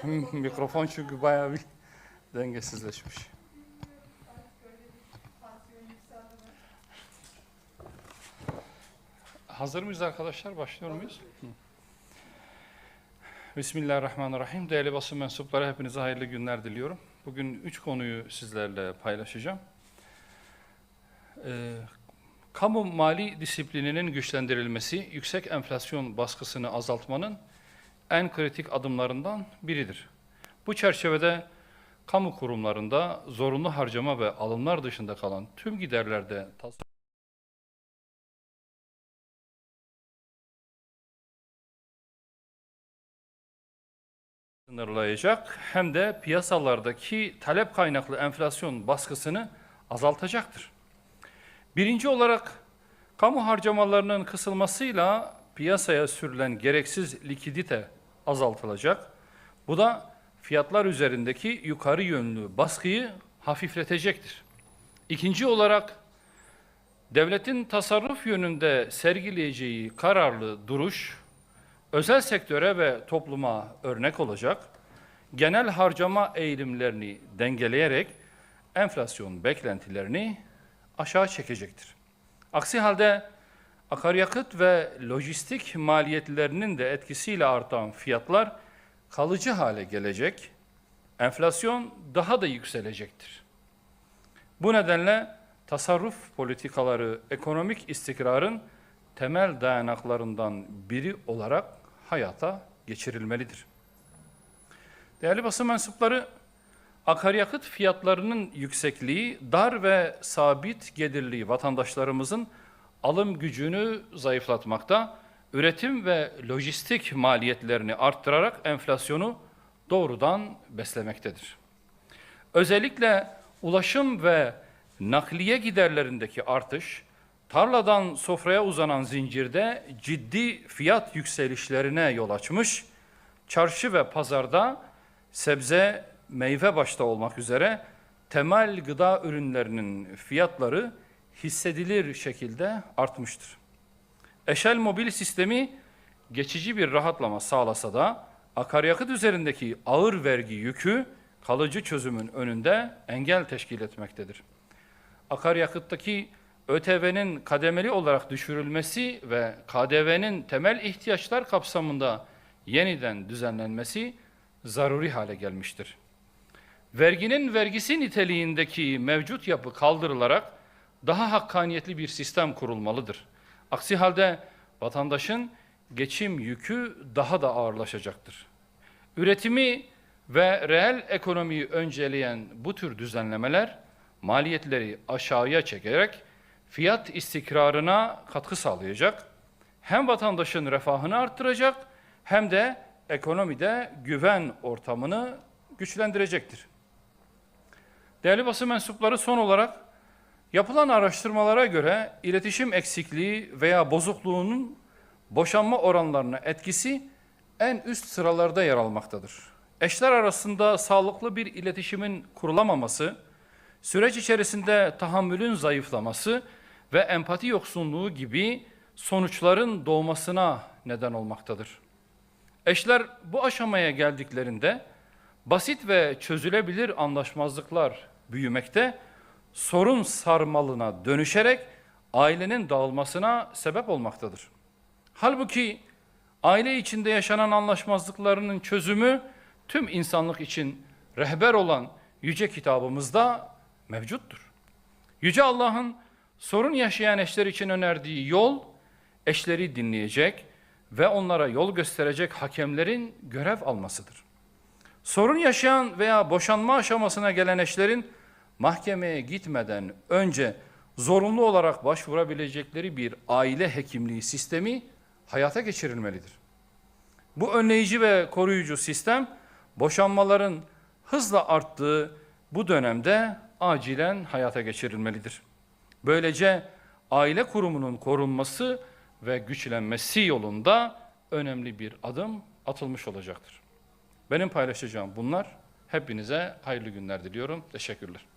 Mikrofon çünkü bayağı bir dengesizleşmiş. Hazır mıyız arkadaşlar? Başlıyor muyuz? Bismillahirrahmanirrahim. Değerli basın mensupları, hepinize hayırlı günler diliyorum. Bugün 3 konuyu sizlerle paylaşacağım. Kamu mali disiplininin güçlendirilmesi, yüksek enflasyon baskısını azaltmanın en kritik adımlarından biridir. Bu çerçevede kamu kurumlarında zorunlu harcama ve alımlar dışında kalan tüm giderlerde sınırlayacak hem de piyasalardaki talep kaynaklı enflasyon baskısını azaltacaktır. Birinci olarak kamu harcamalarının kısılmasıyla piyasaya sürülen gereksiz likidite azaltılacak. Bu da fiyatlar üzerindeki yukarı yönlü baskıyı hafifletecektir. İkinci olarak devletin tasarruf yönünde sergileyeceği kararlı duruş, özel sektöre ve topluma örnek olacak, genel harcama eğilimlerini dengeleyerek enflasyon beklentilerini aşağı çekecektir. Aksi halde akaryakıt ve lojistik maliyetlerinin de etkisiyle artan fiyatlar kalıcı hale gelecek, enflasyon daha da yükselecektir. Bu nedenle tasarruf politikaları ekonomik istikrarın temel dayanaklarından biri olarak hayata geçirilmelidir. Değerli basın mensupları, akaryakıt fiyatlarının yüksekliği, dar ve sabit gelirli vatandaşlarımızın alım gücünü zayıflatmakta, üretim ve lojistik maliyetlerini arttırarak enflasyonu doğrudan beslemektedir. Özellikle ulaşım ve nakliye giderlerindeki artış, tarladan sofraya uzanan zincirde ciddi fiyat yükselişlerine yol açmış, çarşı ve pazarda sebze, meyve başta olmak üzere temel gıda ürünlerinin fiyatları hissedilir şekilde artmıştır. Eşel mobil sistemi geçici bir rahatlama sağlasa da akaryakıt üzerindeki ağır vergi yükü kalıcı çözümün önünde engel teşkil etmektedir. Akaryakıttaki ÖTV'nin kademeli olarak düşürülmesi ve KDV'nin temel ihtiyaçlar kapsamında yeniden düzenlenmesi zaruri hale gelmiştir. Verginin vergisi niteliğindeki mevcut yapı kaldırılarak daha hakkaniyetli bir sistem kurulmalıdır. Aksi halde vatandaşın geçim yükü daha da ağırlaşacaktır. Üretimi ve reel ekonomiyi önceleyen bu tür düzenlemeler maliyetleri aşağıya çekerek fiyat istikrarına katkı sağlayacak, hem vatandaşın refahını arttıracak hem de ekonomide güven ortamını güçlendirecektir. Değerli basın mensupları, son olarak yapılan araştırmalara göre iletişim eksikliği veya bozukluğunun boşanma oranlarına etkisi en üst sıralarda yer almaktadır. Eşler arasında sağlıklı bir iletişimin kurulamaması, süreç içerisinde tahammülün zayıflaması ve empati yoksunluğu gibi sonuçların doğmasına neden olmaktadır. Eşler bu aşamaya geldiklerinde basit ve çözülebilir anlaşmazlıklar büyümekte, sorun sarmalına dönüşerek ailenin dağılmasına sebep olmaktadır. Halbuki aile içinde yaşanan anlaşmazlıklarının çözümü tüm insanlık için rehber olan yüce kitabımızda mevcuttur. Yüce Allah'ın sorun yaşayan eşler için önerdiği yol, eşleri dinleyecek ve onlara yol gösterecek hakemlerin görev almasıdır. Sorun yaşayan veya boşanma aşamasına gelen eşlerin mahkemeye gitmeden önce zorunlu olarak başvurabilecekleri bir aile hekimliği sistemi hayata geçirilmelidir. Bu önleyici ve koruyucu sistem boşanmaların hızla arttığı bu dönemde acilen hayata geçirilmelidir. Böylece aile kurumunun korunması ve güçlenmesi yolunda önemli bir adım atılmış olacaktır. Benim paylaşacağım bunlar. Hepinize hayırlı günler diliyorum. Teşekkürler.